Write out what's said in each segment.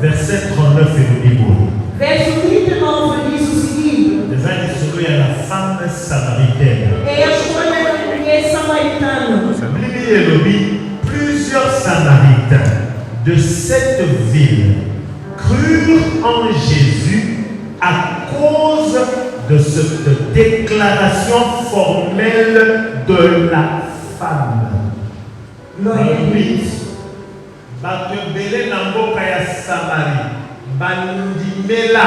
verset 39 et le Bible. Verso 39 diz o seguinte: La femme samaritaine. é a história da mulher samaritana. Plusieurs Samaritains de cette ville crurent en Jésus à cause de cette déclaration formelle de la femme. Batebele na mboka ya Samari bandimela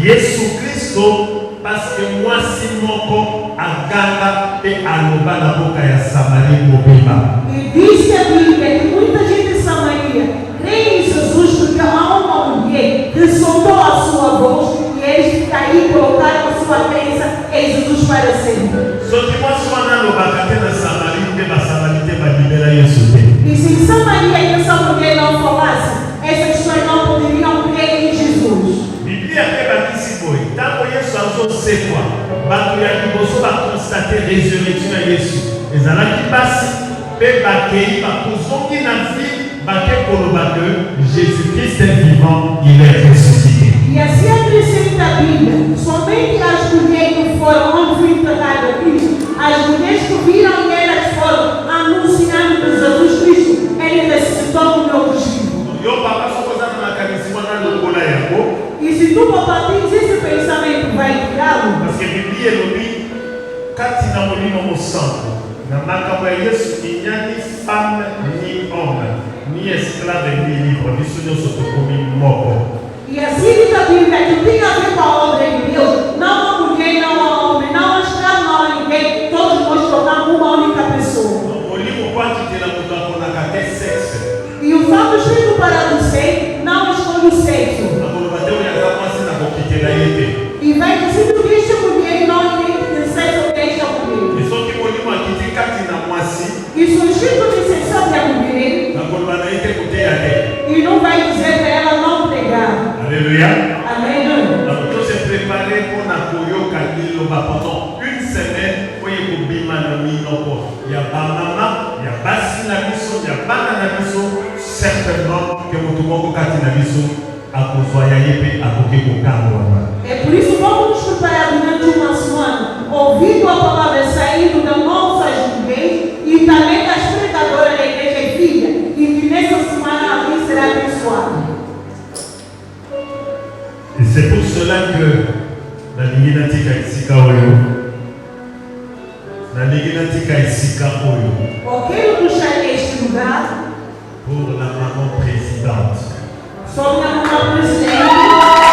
Yesu Kristo parce que moi si moko aganga e aloba na mboka ya Samari mobima. E diz a Bíblia que muita gente de Samaria crê em Jesus porque há uma mulher que soltou a sua voz e eles daí colocaram a sua crença em Jesus para sempre. Só que moi sou na loba na Samari de ba Samari de bandimela Yesu te. E se Samaria e essa mulher não falasse, essas pessoas não poderiam crer em Jesus. Bíblia é batisi boy. Tanto Yesu azo sekwa, batu ya liboso ba constater résurrection ya Yesu. Ezalaki basi pe bakei ba kozongi na vie bake koloba que Jésus-Christ est vivant, il est ressuscité. E assim acrescenta a Bíblia, somente as mulheres que foram ouvidas a Cristo, as mulheres que viram e elas foram anunciando que Jesus Cristo, ele ressuscitou no meu vestido. E se tu papá tens esse pensamento, vai tirá-lo? Parce que a Bíblia ele kati na molimo mo santo, na makambo ya Yesu ni femme ni homme, ni esclave ni libre, ni nyonso tokomi moko. E assim diz a Bíblia que tem a ver com a obra de Deus, não a mulher, não a homem, não a escravo, não a ninguém, todos nós tornamos uma única pessoa. E o fato escrito para você não escolhe o sexo. E vai dizer que este mulher não tem sexo desta mulher. Isso é escrito de sexo da mulher. E não vai dizer para ela não pregar. Alléluia. Amém. Donc, on s'est préparé pour la koyoka pendant une semaine pour y bima na minoko. Il y a maman, il y a basi na biso, il y a bana na biso, certainement que mutu moko kati na biso akozwaya yepe akoki kokangwa. É por isso vamos nos preparar durante uma semana, ouvindo a palavra saindo da nossa igreja e também das pregadoras da igreja filha, e que nessa semana alguém será abençoado. Et c'est pour cela que na liginatika isika oyo, na liginatika isika oyo, Porque eu puxei este lugar pour la maman présidente. sobre a nossa presidente.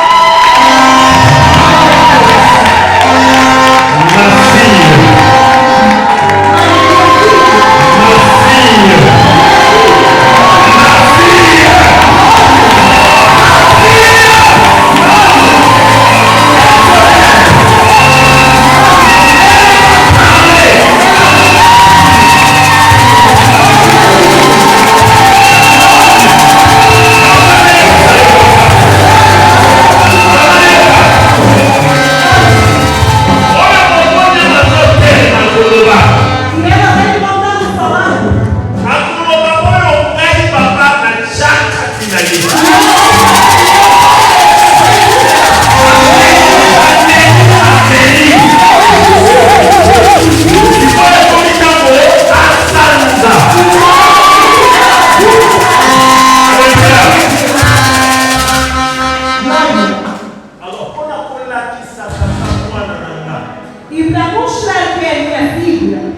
E para mostrar que é minha filha,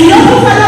Yo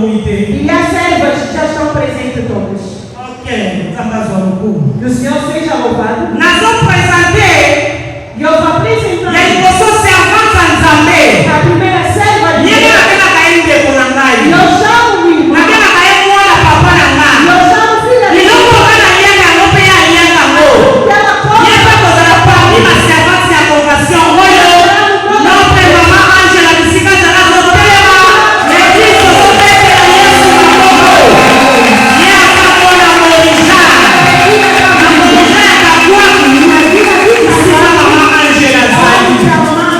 comité. E as servas já estão presentes todas. Ok, estamos no Que o Senhor seja louvado. Nós vamos apresentar. E eu vou apresentar E aí, você se avança também. a primeira serva de E ele Deus. vai cair com a E eu chamo o irmão. na minha cair com a papá na mão. E eu chamo o filho E não vou ver a linha da roupa e a linha da mão. que ela E pode. é para fazer a parte, mas se avança a conversação. Olha, não tem mamãe Angela, que se casa na solteira. E diz, eu sou bem a Yesu na mão. E é a favor da Morijá. Na Morijá é a quatro. E se a mamãe Angela sai.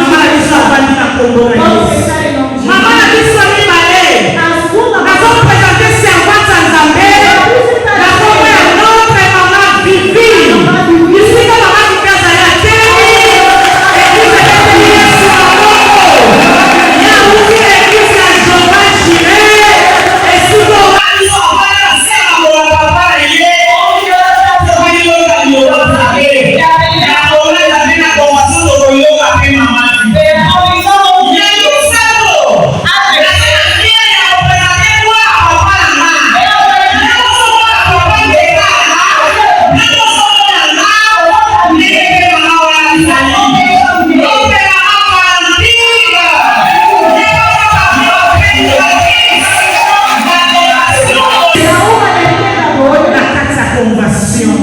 Mamãe disse a parte na Congo. Vamos pensar em nome de Jesus. Mamãe disse a mim, Malê. A segunda Nós vamos apresentar se avança a Zambé. Na como é a outra mamãe Vivi. E se a mamãe de casa é a Temi. E diz a Yesu na mão. E a última é que se a Jeová Jireh. E se o mamãe só vai nascer a boa papai. E vai yoga e yoga para ele. E a boa também na conversação do yoga tem mamãe. E aí o céu.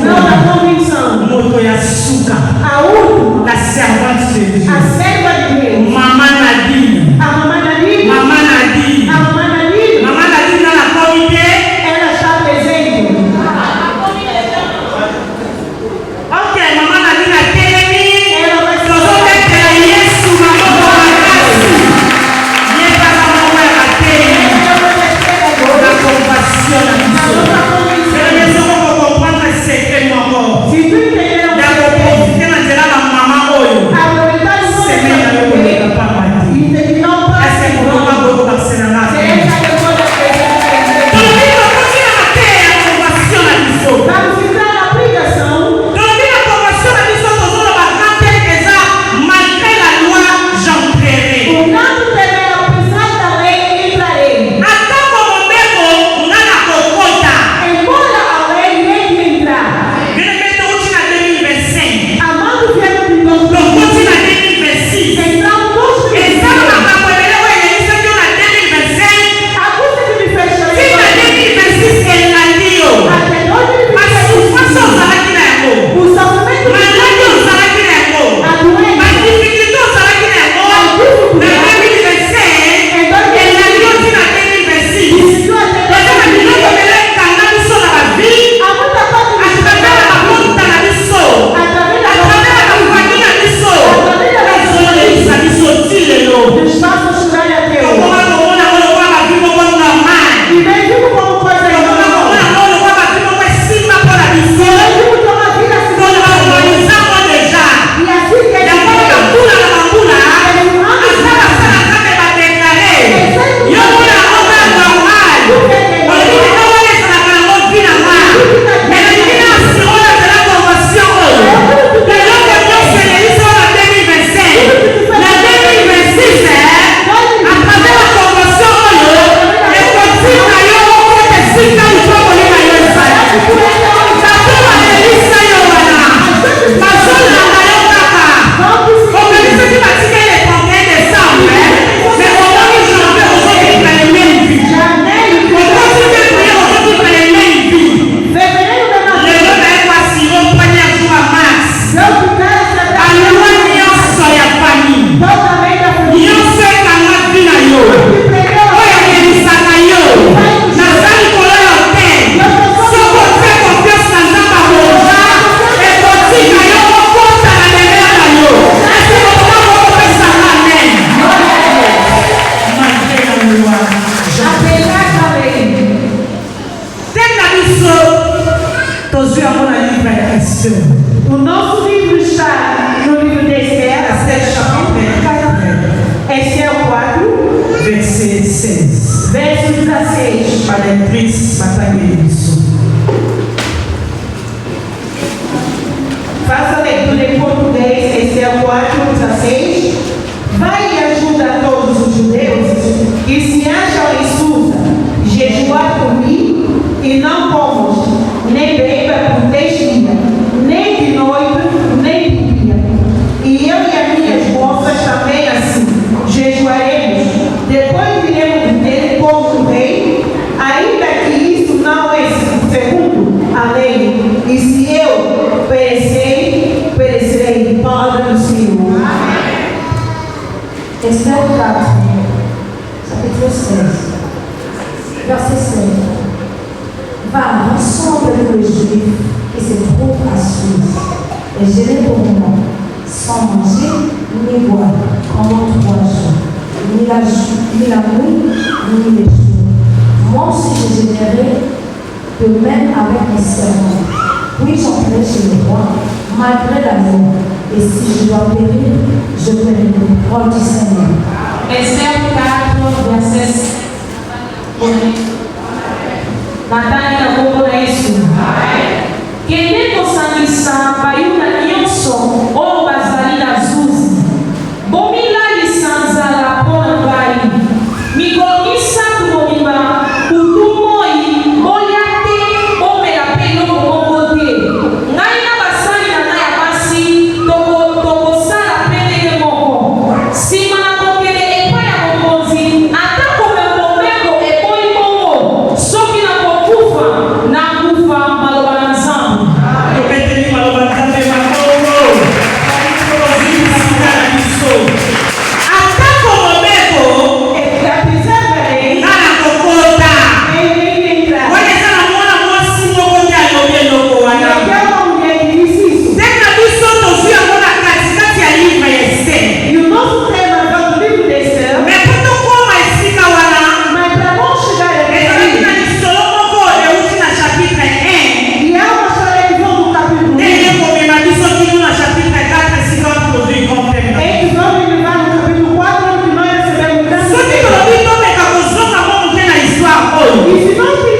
não da convenção. A última, a serva de Deus. Mamãe Nadine. A mamãe Nadine. Mamãe Nadine. A mamãe Nadine. Mamãe Nadine na comité. Ela está presente. Ok, mamãe Nadine na Temi. Ela vai Nós vamos ter a Yesu na mão da casa. E é para a mão da Temi. Na compassion na missão. Pela missão eu vou comprendre esse secret no Se tu entender o Já vou profiter na geral da mamãe olho. aproveitar o nome Semente eu vou dele, dar para bater. e terminar o Essa é próximo por uma nome. boa parceira na Seja frente. depois da presença. Todo mundo continua a ter a compassion na missão. Vamos entrar na pregação. Todo mundo a compassion na missão do Zoro Bacante eza malgré la loi j'entrerai. Por tanto, também, apesar da lei, entrarei. Até como mesmo não na cocota. Embora a lei nem entrar. Ele meteu o na 2025. Amando o verbo de Deus. Não continua na 2026. Entramos todos no Estava na capoeira, eu ainda que eu na 2025. A coisa que me fez chorar. Se na 2026 ele não deu. Até hoje me Mas fez o chorar. faço usar aqui na amor. O sofrimento Mas não é que usar aqui na amor. a doença. Mas dificuldade usar aqui na amor. Na 2026 ele não deu na 2026. Decidiu até Mas eu me lembro que ele cantava isso na vida. há muita coisa que Através da conta na missão. através da Através da companhia na missão. Mas olha isso, a missão tira não. nos faça chorar até Eu hoje. vou lá com uma mão, eu vou lá com uma mão na mão. E bem vivo como coisa Eu vou lá com nova. uma mão, eu vou lá com uma mão em cima para a E missão. bem vivo que uma vida se Quando nós torna. organizamos já. E assim que E agora na pula, a sala está na declarei. E eu vou na roupa normal. Olha, não olha essa na cara, não vira mais. Ela vira a senhora da conversão. Melhor que Deus se ele só na 2026. Na 2026, através da conversão, eu consigo ganhar uma coisa assim, que eu vou ganhar essa. Tá toda a delícia, Joana. Mas olha, eu tava. Organiza que vai ser ele qualquer decisão, né? Se eu vou me jogar, eu sou que para ele mesmo. Eu posso ver que eu sou que para ele mesmo. Fevereiro da E eu não é assim, eu ponho a sua massa. Deus que quer A lua minha só é a família. totalmente a E eu sei que a minha vida é eu. Olha que ele saca eu. Na sala que eu tenho. Se eu você confiança na Zamba Roja, eu consigo ganhar uma conta na nevera eu. Esse é o que eu vou pensar lá mesmo. Mantenha a lua. apesar da lei. Tem na missão. Todos os amor na livre é seu. O nosso livro está no livro de Esther, Esther 4, Verset 6. verso 16. Para a atriz batalha isso. Faça a leitura em português, Esther 4, 16. Vai e ajuda a todos os judeus que se acham em Susa, Verset 16. Va, rassemble les Juifs qui se trouvent à Suse, et je les pour moi, sans manger ni boire pendant 3 jours, ni la nuit, ni les jours. Moi aussi je générerai de même avec mes servants. Puis j'entrerai chez le roi, malgré la mort, et si je dois périr, je périrai. Roi du Seigneur. Esther 4, verset 1. Natani na Mungu na Yesu. Kende kosangisa bayuda nyonso oyo bazali na zuzi. Bomilalisa nzala mpo na ngai. Mikolo misato mobimba kutu moi bolia te bomela mpe eloko moko te. Ngai na basali na ngai ya basi tokosala mpe ndenge moko. Nsima na kokende epai ya mokonzi atako mekobeko eboyi bongo soki nakokufa nakufa maloba na Nzambe. Topeteli maloba na Nzambe makongo. Tozikisa na biso. Atako mobeko ngana kokota. Wana sana mwana mwasi moko nde alobi eloko wana. Teka biso tozwi yango na katikati ya livre ya Esther. Me po tokoma esika wana ezalaki na lisolo moko euti na chapitre 1 nde ekomema biso kino na chapitre 4 esika wapi tozwi comprendre. Soki tolobi tomeka kozonga mo moke na histoire oyo ilobi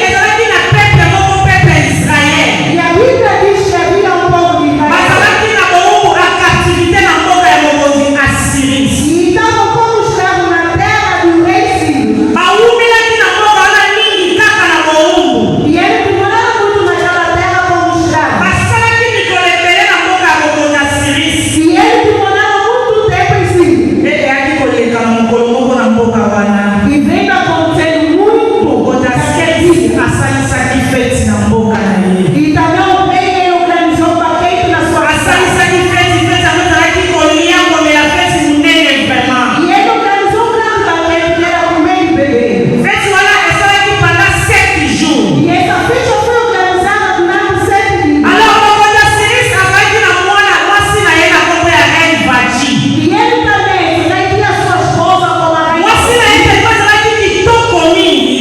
ezalaki na pepe moko pepe Israel bazalaki na bowumbu ya captivité na mboka ya mokonzi Assyrie. Bawumelaki na mboka wana mingi kaka na bowumbu. Basalaki mikolo ebele na mboka ya mokonzi Assyrie. Eyaki koleka na mokolo moko na mboka wana mokonzi Assyrie asalisaki feti na mboka na ye. Asalisaki feti yango ezalaki kolia komela feti monene vraiment. Feti wana esalaki pendant 7 jours. Alors mokonzi Assyrie azalaki na mwana mwasi na ye na kombo ya Reine Vati. Mwasi na ye mpenza azalaki kitoko mingi.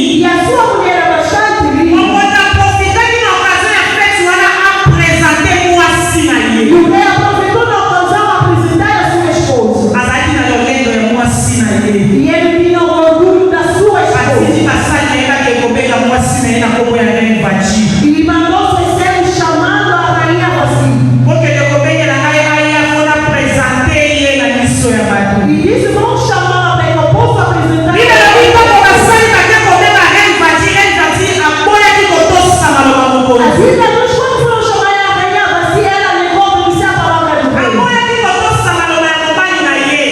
Mokonzi aprofitaki na occasion ya feti wana apresente mwasi na ye. Azalaki na lolendo ya mwasi na ye. Atindi basali yebaki ekobeka mwasi na ye na kombo ya Reine Vati. Kokende kobengela ngai aya mpona presente ye na miso ya bato. Lilelobi ntango basali bake kobenga Reine Vati, Reine Vati aboyaki kotosa maloba mokonzi. Aboyaki kotosa maloba ya mobali na ye.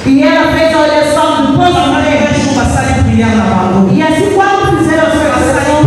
E ela fez a oração depois do tempo. E assim, quando fizeram a oração,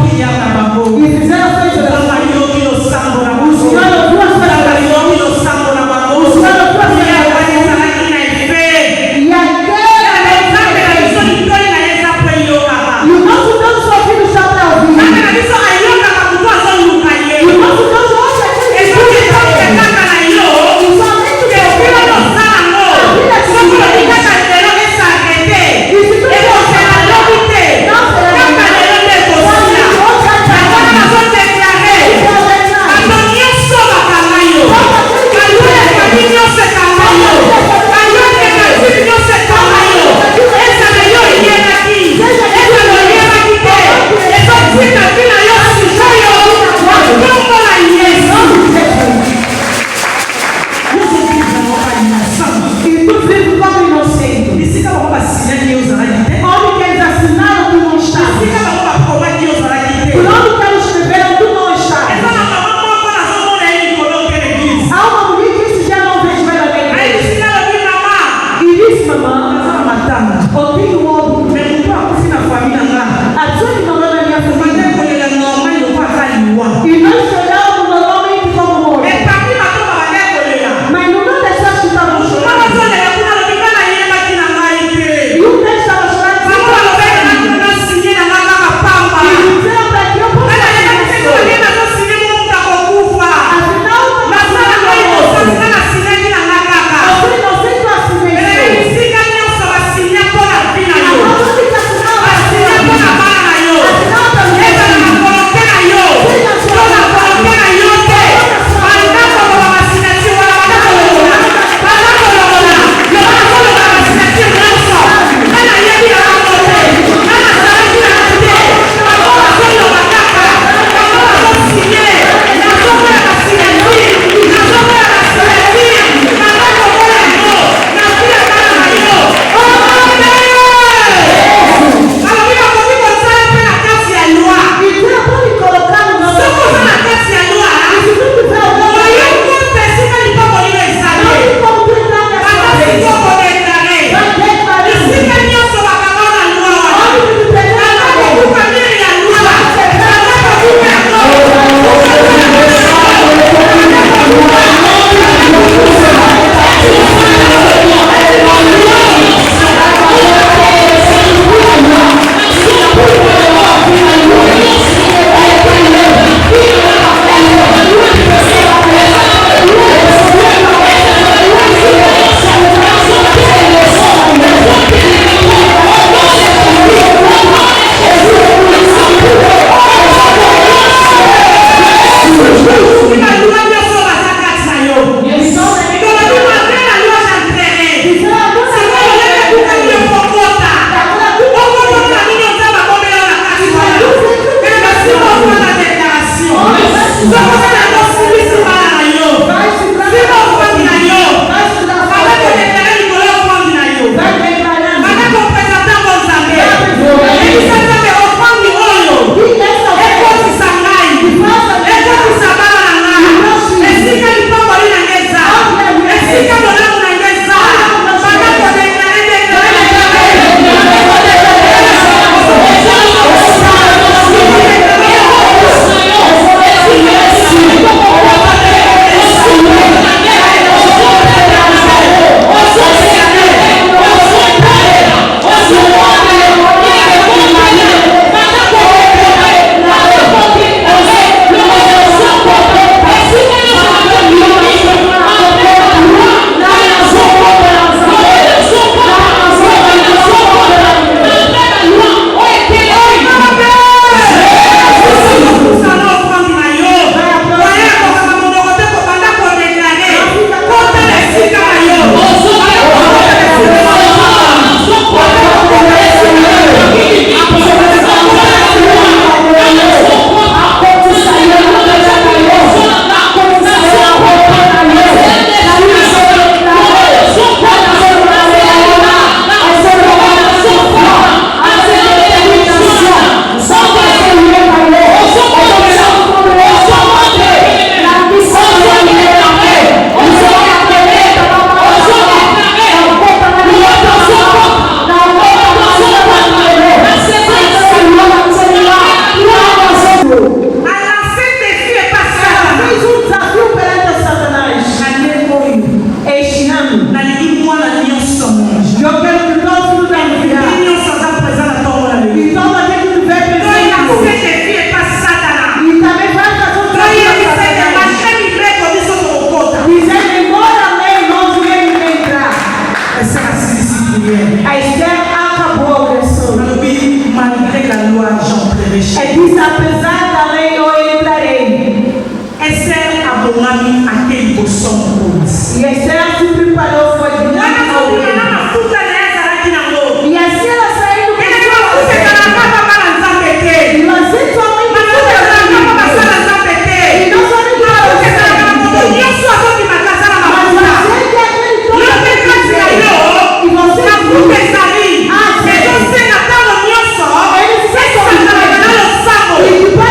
E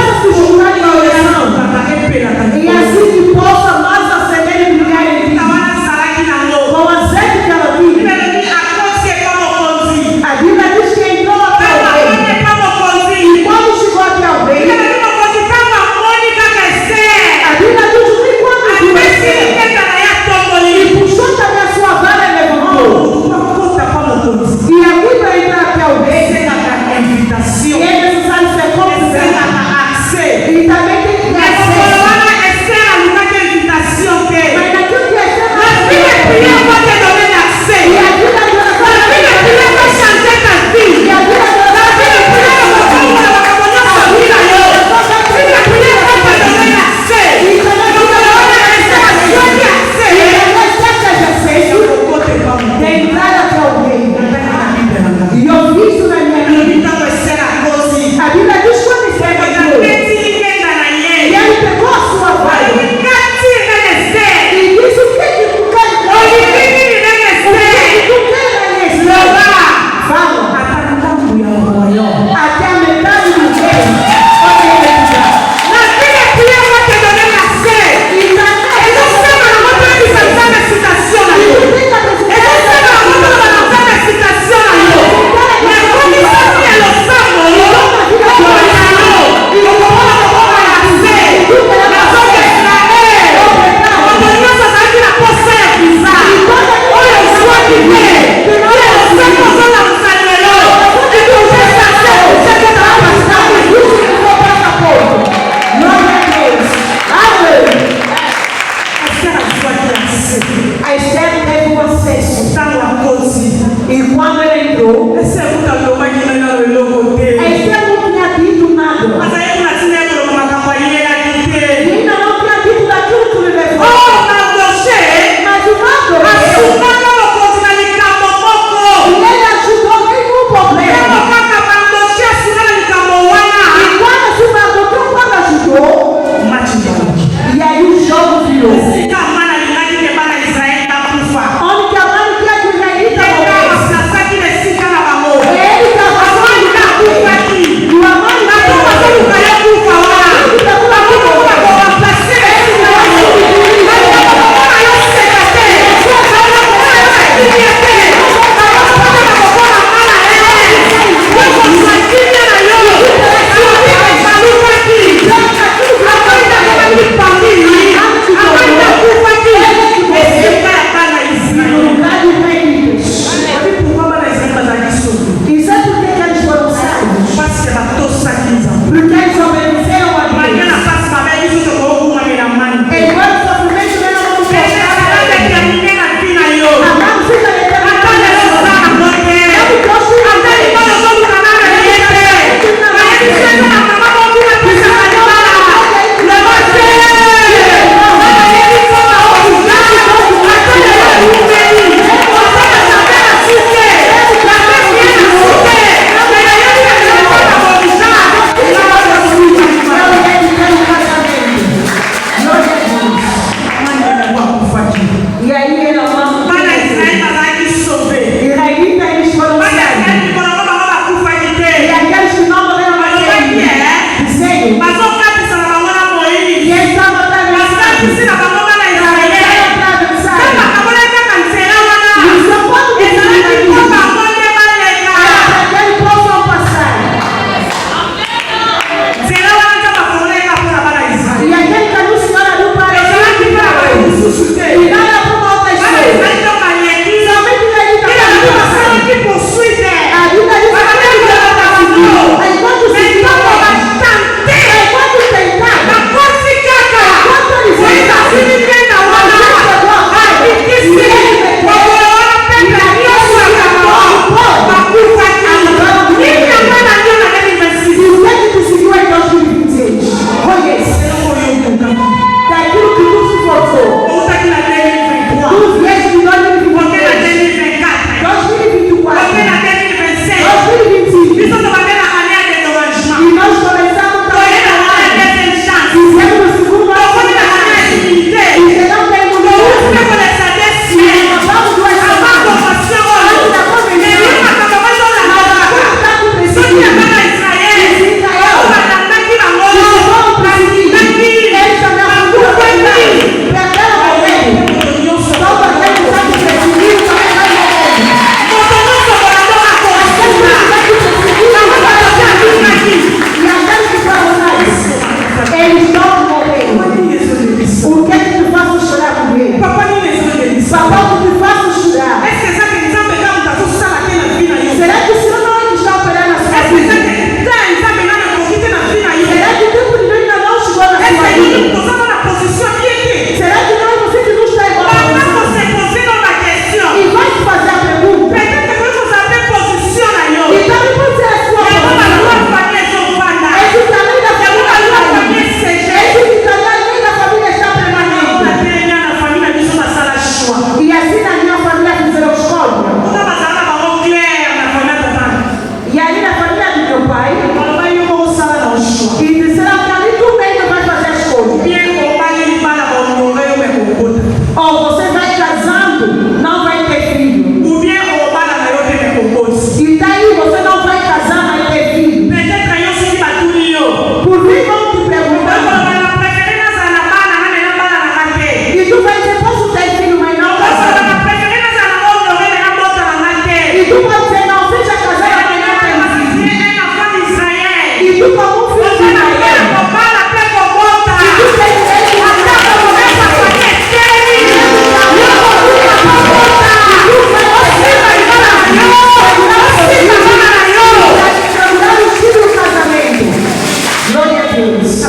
deles.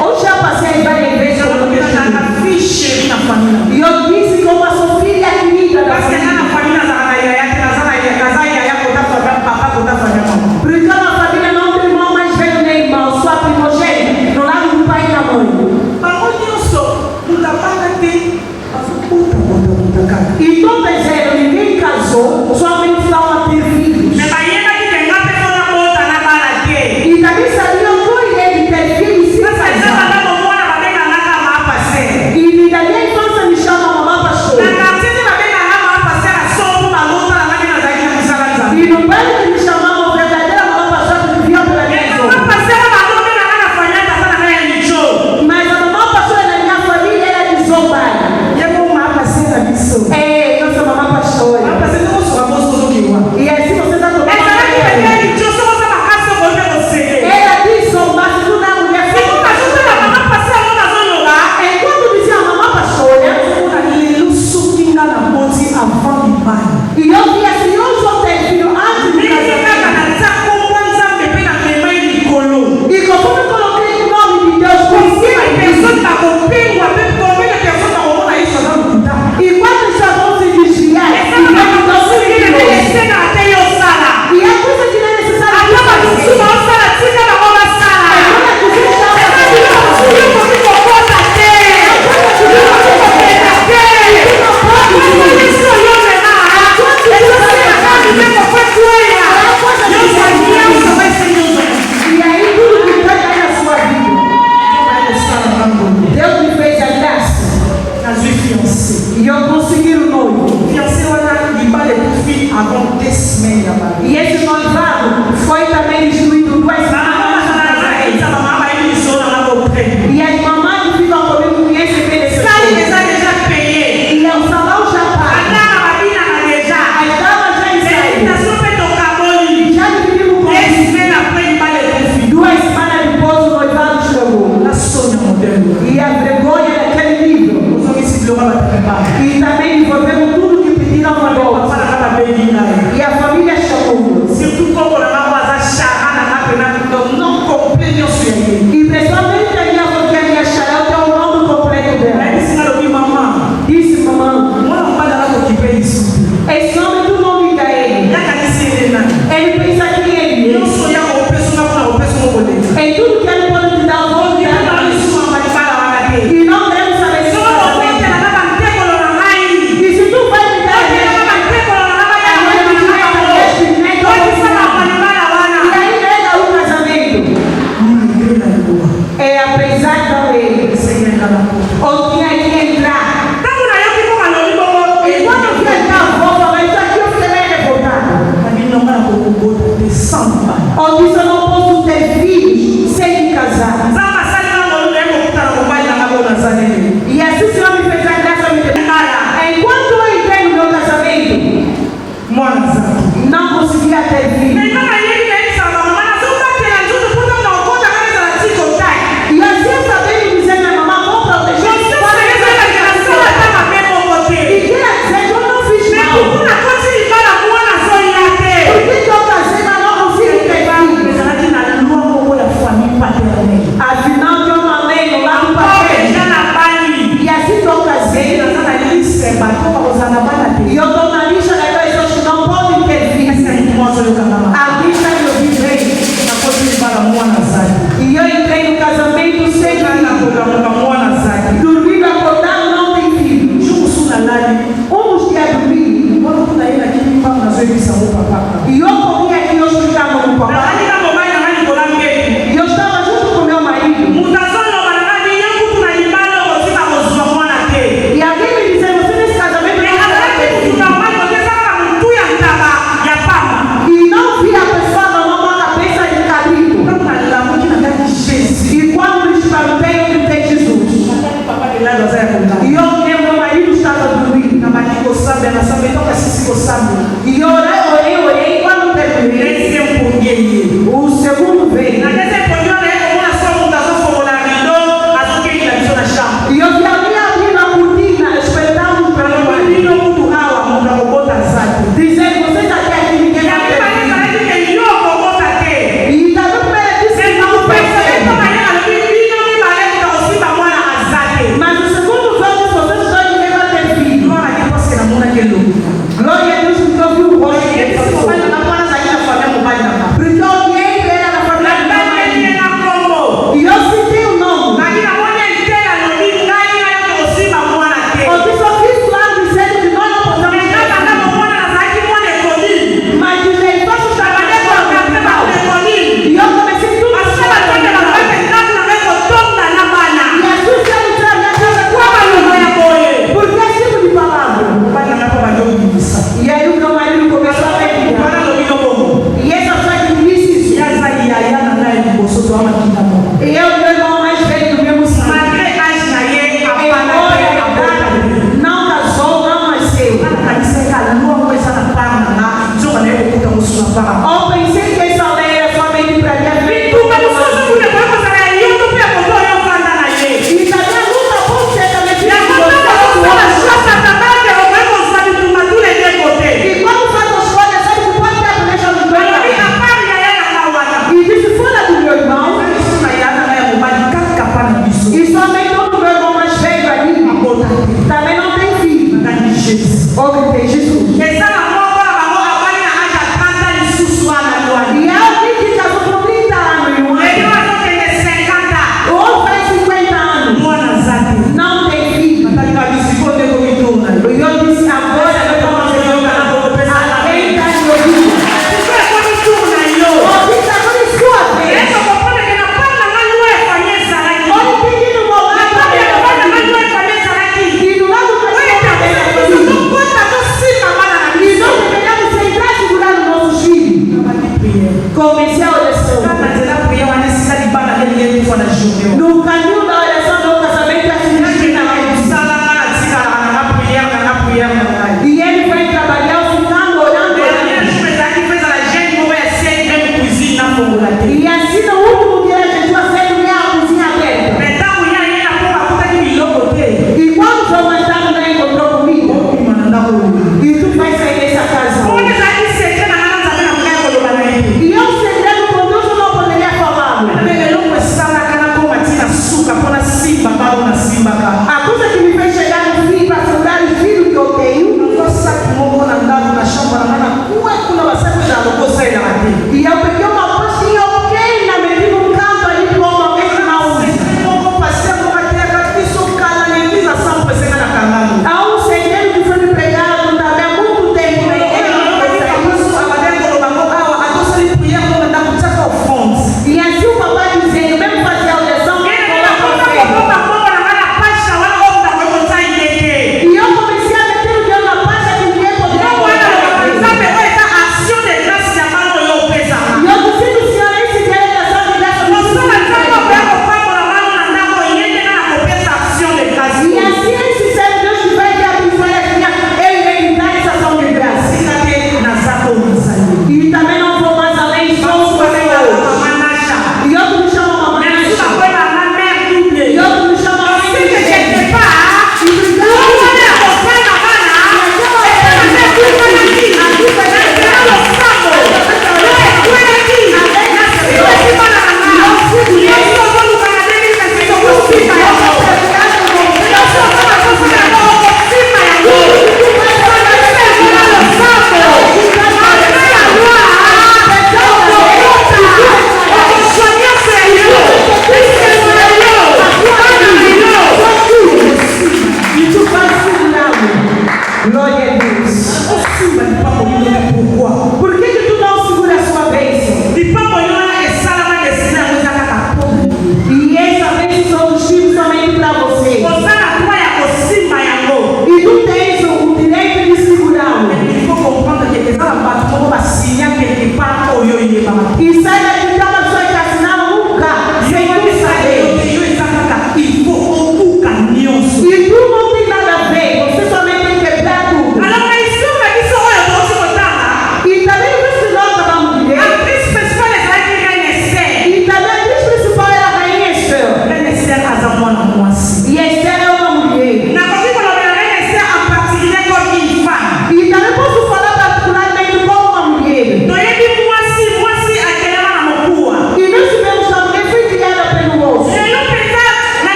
Eu já passei várias vezes por e eu disse como a sua filha querida da família. Porque uma família não tem irmão mais velho nem irmão, só primogênita, no lado do pai e da mãe. E todos eles, ninguém casou, somente estão a ter filhos. E também sabiam que ele ter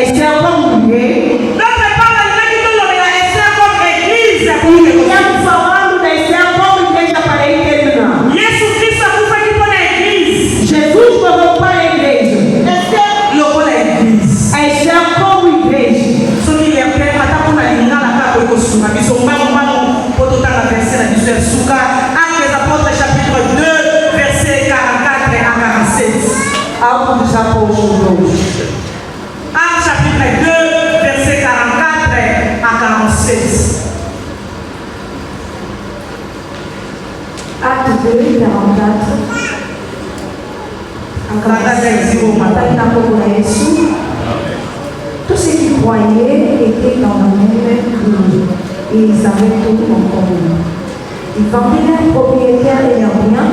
Esther como rei. D'autre part, Esther comme église. Estamos falando da Esther como igreja para ele terminar. Jesus Cristo akufa kipo na église. Jesus morreu para a igreja. Lokola église. A Esther como igreja. Soki le pe ata kuna lingala ka ko sunga biso mbangu poto tanga verset na biso suka. Actes des Apôtres chapitre 2 verset 44 à 47. Atos dos Apóstolos 2. Actes chapitre 2 verset 44 à 47. Acte 2, 44. Tous ceux qui croyaient étaient dans la même grille et ils avaient tout en commun. Ils vendaient leurs propriétaires et leurs biens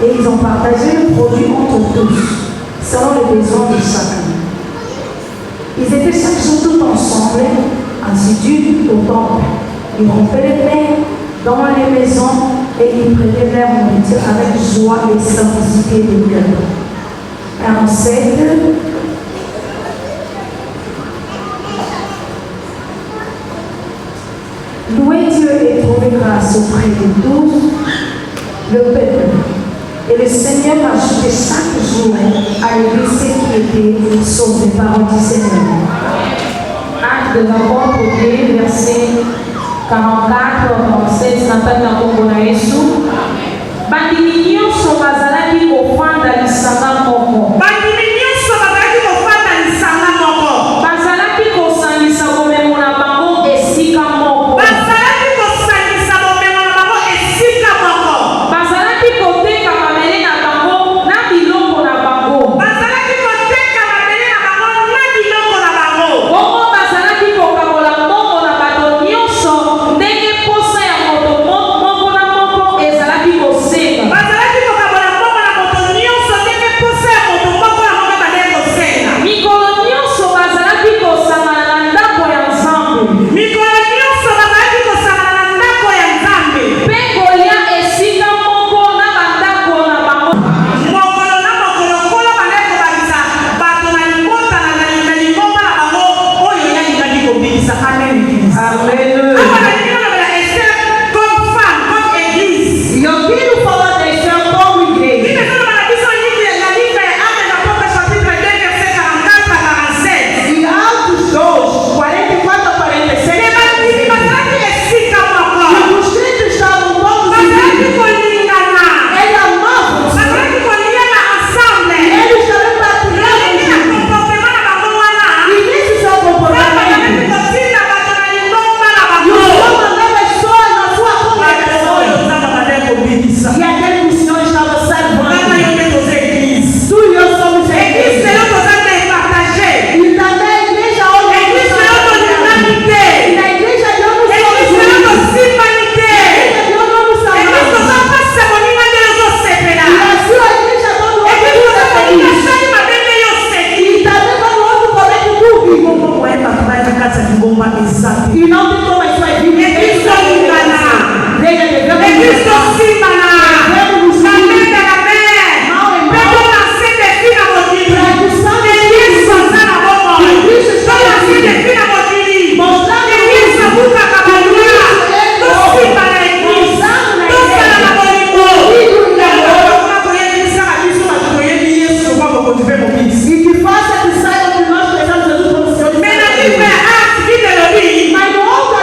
et ils ont partagé le produit entre tous, selon les besoins de chacun. Ils étaient chaque jour tout ensemble, assidus au temple. Ils rompaient les pains dans les maisons et ils prenaient leur nourriture avec joie et simplicité de cœur. 47. Louez Dieu et trouvez grâce auprès de tous le peuple. Et le Seigneur ajoutait chaque jour à l'église ceux qui étaient sauvés par le Seigneur. Actes des Apôtres 2, verset 44 47 Natani na kombo na Yesu. Bandimi nyonso bazalaki kofanda lisanga moko. Bazalaki kosangisa bomengo na bango esika moko. Bazalaki koteka mabele na bango na biloko na bango. Bongo bazalaki kokabola mbongo na bato nyonso ndenge posa ya moto moko na moko ezalaki kosenga. Mikolo nyonso bazalaki kosangana na ndako ya Nzambe. Mpe kolia esika moko na bandako na bango. Aleluia. Eu quero falar da Esther como igreja. E Atos 2, 44 a 47. E os crentes estavam todos unidos. Ele amava o Senhor. Eles também praticavam juntos. E nesse seu comportamento, e o Senhor mandava as pessoas na sua congregação. E aquele que o Senhor estava salvando. Tu e eu somos a igreja. E também a igreja onde nós somos. E na igreja de onde nós somos. E a igreja de onde nós somos. E a sua igreja quando o outro está feliz. E também quando o outro comete dúvida. E não tem como as suas vidas. Veja, devemos e que faça que saiba que nós precisamos de Jesus como Senhor. Mas no outro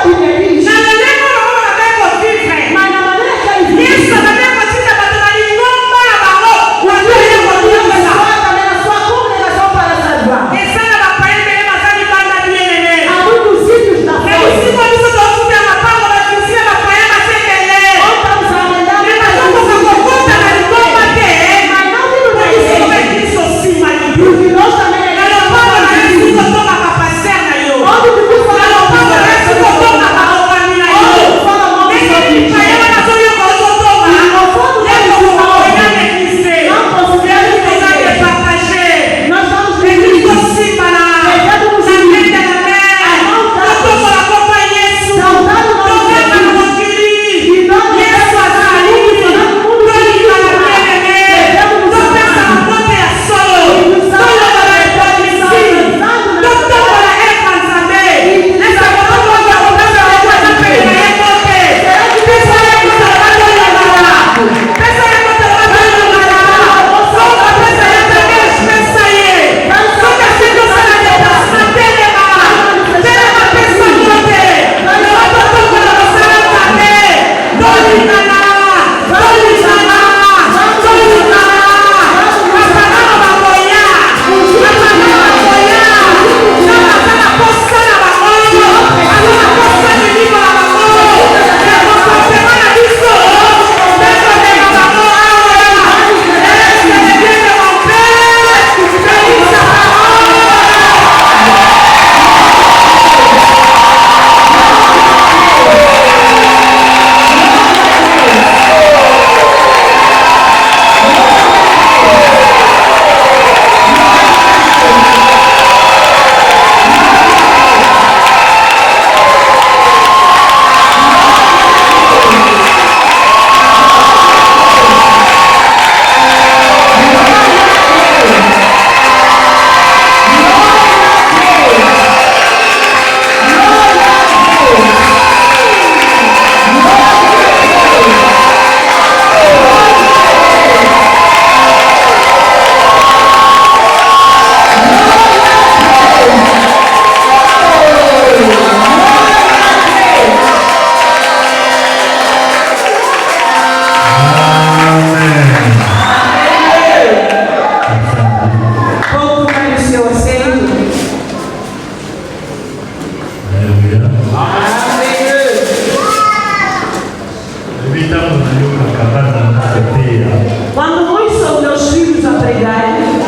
Quando nós somos meus filhos a pregarem,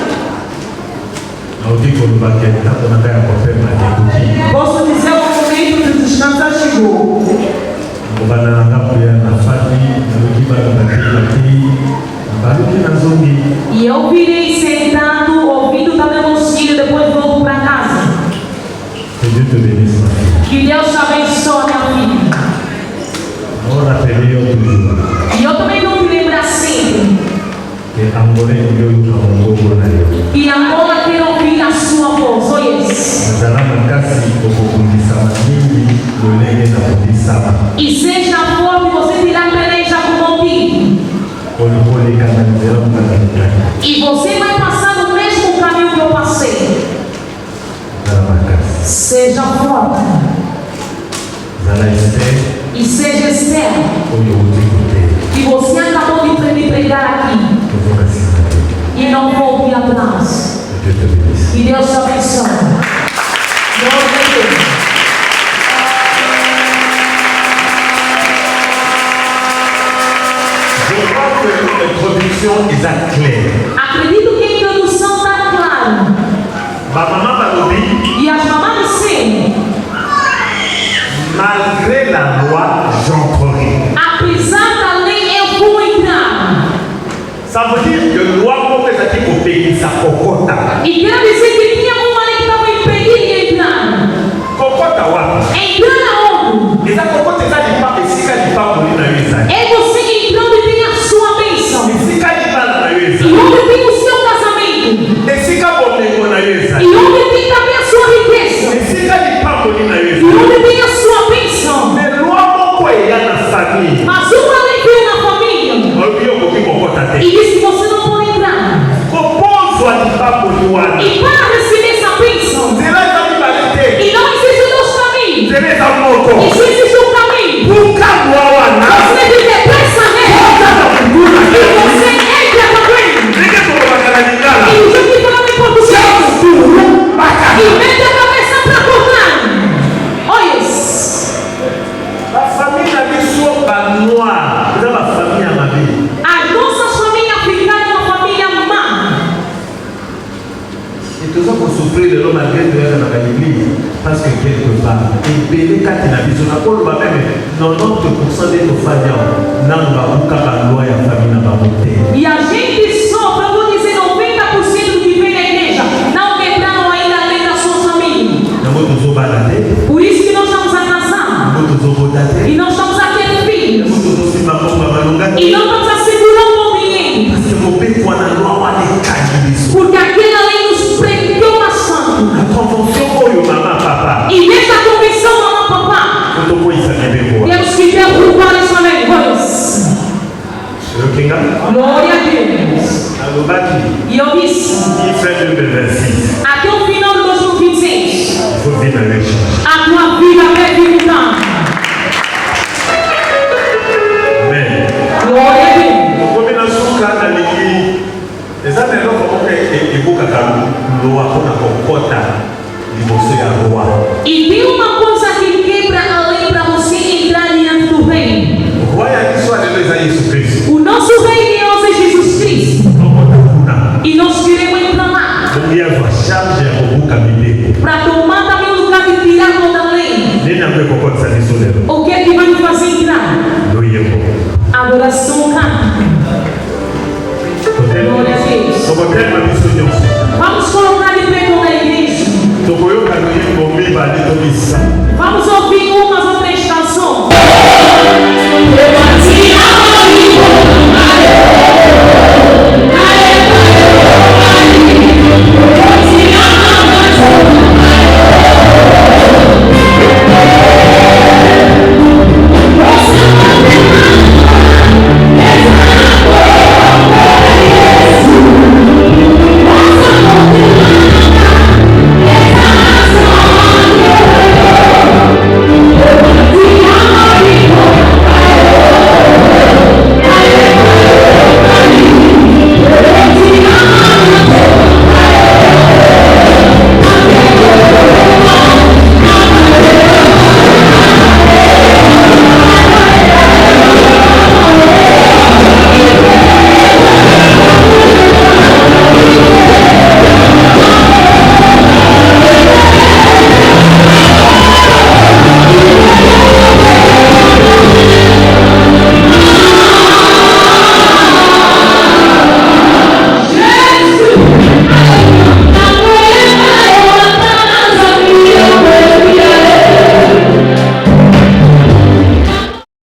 posso dizer o momento de descansar chegou. E eu virei sentado, ouvindo também meus filhos, depois volto para casa. Que Deus te abençoe, minha filha. E eu também vou me lembrar sempre. E agora quero ouvir a sua voz. Olha isso. E seja forte, você tirar peleja com o filho. E você vai passar no mesmo caminho que eu passei. Seja forte. E seja sério. E você acabou de me pregar aqui. E não volte atrás. Que Deus te abençoe. Glória a Deus. Acredito que a introdução está clara. E as mamães disseram: malgré la loi, j'entrerai. apesar da lei, eu vou entrar. Ça veut dire que loi pour aqui pour payer sa cocota. E quer dizer que tinha uma lei que estava impedindo de entrar. Cocota wapi? Entrar aonde? Essa cocota está de papo, esse cara de papo ali na mesa. É você entrando e tem a sua bênção. Esse cara de papo na mesa. E onde tem o seu casamento. Esse cara bombego na mesa. E onde tem também a sua riqueza. Esse cara de papo ali na E mesa. onde tem a sua bênção. Mais loi pour é na família. Mas uma lei veio na família. Olha o que cocota E tem. disse que você não pode entrar. Compôs o de papo de ano. E para receber essa bênção. Será que vai bater? E não existe dois caminhos. Será que vai moco? Existe um caminho. Nunca voa nada. Você vive depressa nele. E você entra também. Ninguém tomou uma cara de gala. E o que fala em português. E mete a cabeça para cortar. Olha isso. A família de sua banoa. É uma família mabi. As nossas famílias ficaram uma família má. E tu só pour souffrir de l'homme malgré que tu es dans l'église. Parce que quelque part, et belé quand il a besoin de quoi, même 90% de nos familles n'ont pas beaucoup de loi et la famille n'a pas monté. E a gente sofre, eu vou dizer 90% do que vem na igreja. Não quebraram ainda a lei da sua família. Por isso que nós estamos atrasados. E nós estamos a ter filhos. E não estamos a segurar o movimento. Porque aquela lei nos prendeu na santa. E nesta convenção, mamãe e papá, temos que derrubar essa lei. Glória a Deus. E eu disse, até o final de 2026, a tua vida deve mudar. Glória a Deus. E tem uma coisa que quebra a lei para você entrar diante do reino. O nosso rei de Deus é Jesus Cristo. E nós queremos entrar lá para tomar também o lugar de tirar toda a lei. O que é que vai nos fazer entrar? Adoração cântica. Glória a Deus. Vamos colocar de pé toda a igreja. Vamos ouvir